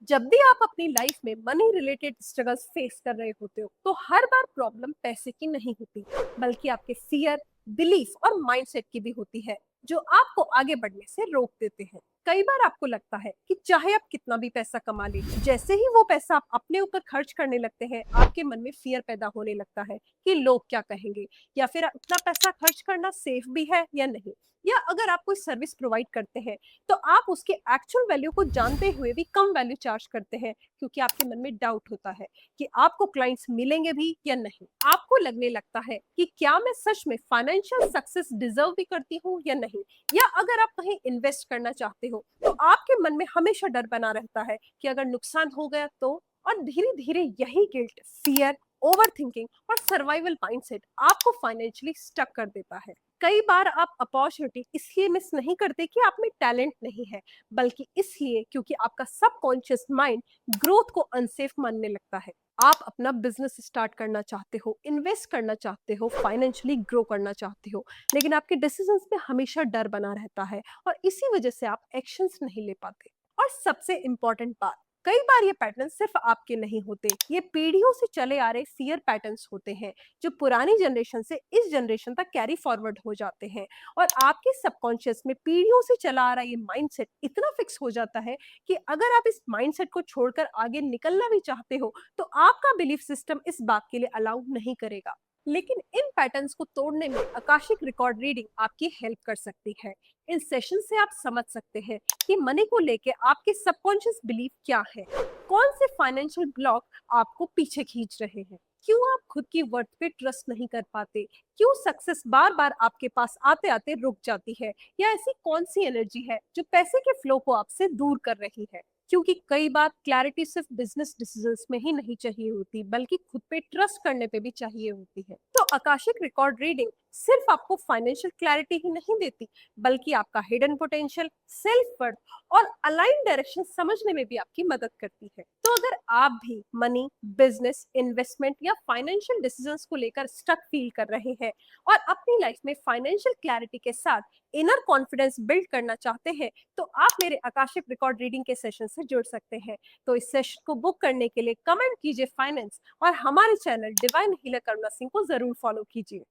जब भी आप अपनी लाइफ में मनी रिलेटेड स्ट्रगल्स फेस कर रहे होते हो तो हर बार प्रॉब्लम पैसे की नहीं होती, बल्कि आपके फियर, बिलीफ और माइंडसेट की भी होती है, जो आपको आगे बढ़ने से रोक देते हैं। कई बार आपको लगता है कि चाहे आप कितना भी पैसा कमा ले, जैसे ही वो पैसा आप अपने ऊपर खर्च करने लगते हैं, आपके मन में फियर पैदा होने लगता है कि लोग क्या कहेंगे, या फिर उतना पैसा खर्च करना सेफ भी है या नहीं, या अगर आप कोई सर्विस प्रोवाइड करते हैं तो आप उसके एक्चुअल वैल्यू को जानते हुए भी कम वैल्यू चार्ज करते हैं, क्योंकि आपके मन में डाउट होता है कि आपको क्लाइंट्स मिलेंगे भी या नहीं। आपको लगने लगता है कि क्या मैं सच में फाइनेंशियल सक्सेस डिजर्व भी करती हूँ या नहीं, या अगर आप कहीं इन्वेस्ट करना चाहते हो तो आपके मन में हमेशा डर बना रहता है कि अगर नुकसान हो गया तो। और धीरे धीरे यही गिल्ट, फियर, ओवर थिंकिंग और सर्वाइवल माइंडसेट आपको फाइनेंशियली स्टक कर देता है। कई बार आप अपॉर्चुनिटी इसलिए मिस नहीं करते कि आप में टैलेंट नहीं है, बल्कि इसलिए क्योंकि आपका सबकॉन्शियस माइंड ग्रोथ को अनसेफ मानने लगता है। आप अपना बिजनेस स्टार्ट करना चाहते हो, इन्वेस्ट करना चाहते हो, फाइनेंशियली ग्रो करना चाहते हो, लेकिन आपके डिसीजंस में हमेशा डर बना रहता है और इसी वजह से आप एक्शंस नहीं ले पाते। और सबसे इंपॉर्टेंट बात, कई बार ये पैटर्न सिर्फ आपके नहीं होते, ये पीढ़ियों से चले आ रहे फियर पैटर्न्स होते हैं, जो पुरानी जनरेशन से इस जनरेशन तक कैरी फॉरवर्ड हो जाते हैं। और आपके सबकॉन्शियस में पीढ़ियों से चला आ रहा ये माइंडसेट इतना फिक्स हो जाता है कि अगर आप इस माइंडसेट को छोड़कर आगे निकलना भी चाहते हो तो आपका बिलीफ सिस्टम इस बात के लिए अलाउ नहीं करेगा। लेकिन इन पैटर्न्स को तोड़ने में आकाशिक रिकॉर्ड रीडिंग आपकी हेल्प कर सकती है। इन सेशन से आप समझ सकते हैं कि मनी को लेके आपके सबकॉन्शियस बिलीफ क्या है, कौन से फाइनेंशियल ब्लॉक आपको पीछे खींच रहे हैं, क्यों आप खुद की वर्थ पे ट्रस्ट नहीं कर पाते, क्यों सक्सेस बार बार आपके पास आते आते रुक जाती है, या ऐसी कौन सी एनर्जी है जो पैसे के फ्लो को आपसे दूर कर रही है। क्योंकि कई बार क्लैरिटी सिर्फ बिजनेस डिसीजंस में ही नहीं चाहिए होती, बल्कि खुद पे ट्रस्ट करने पे भी चाहिए होती है। तो आकाशिक रिकॉर्ड रीडिंग सिर्फ आपको फाइनेंशियल क्लैरिटी ही नहीं देती, बल्कि आपका हिडन पोटेंशियल, सेल्फ वर्थ और अलाइन डायरेक्शन समझने में भी आपकी मदद करती है। तो अगर आप भी मनी, बिजनेस, इन्वेस्टमेंट या फाइनेंशियल डिसीजंस को लेकर स्टक फील कर रहे हैं और अपनी लाइफ में फाइनेंशियल क्लैरिटी के साथ इनर कॉन्फिडेंस बिल्ड करना चाहते हैं, तो आप मेरे आकाशिक रिकॉर्ड रीडिंग के सेशन से जुड़ सकते हैं। तो इस सेशन को बुक करने के लिए कमेंट कीजिए फाइनेंस और हमारे चैनल डिवाइन हीलर करुणा सिंह को जरूर फॉलो कीजिए।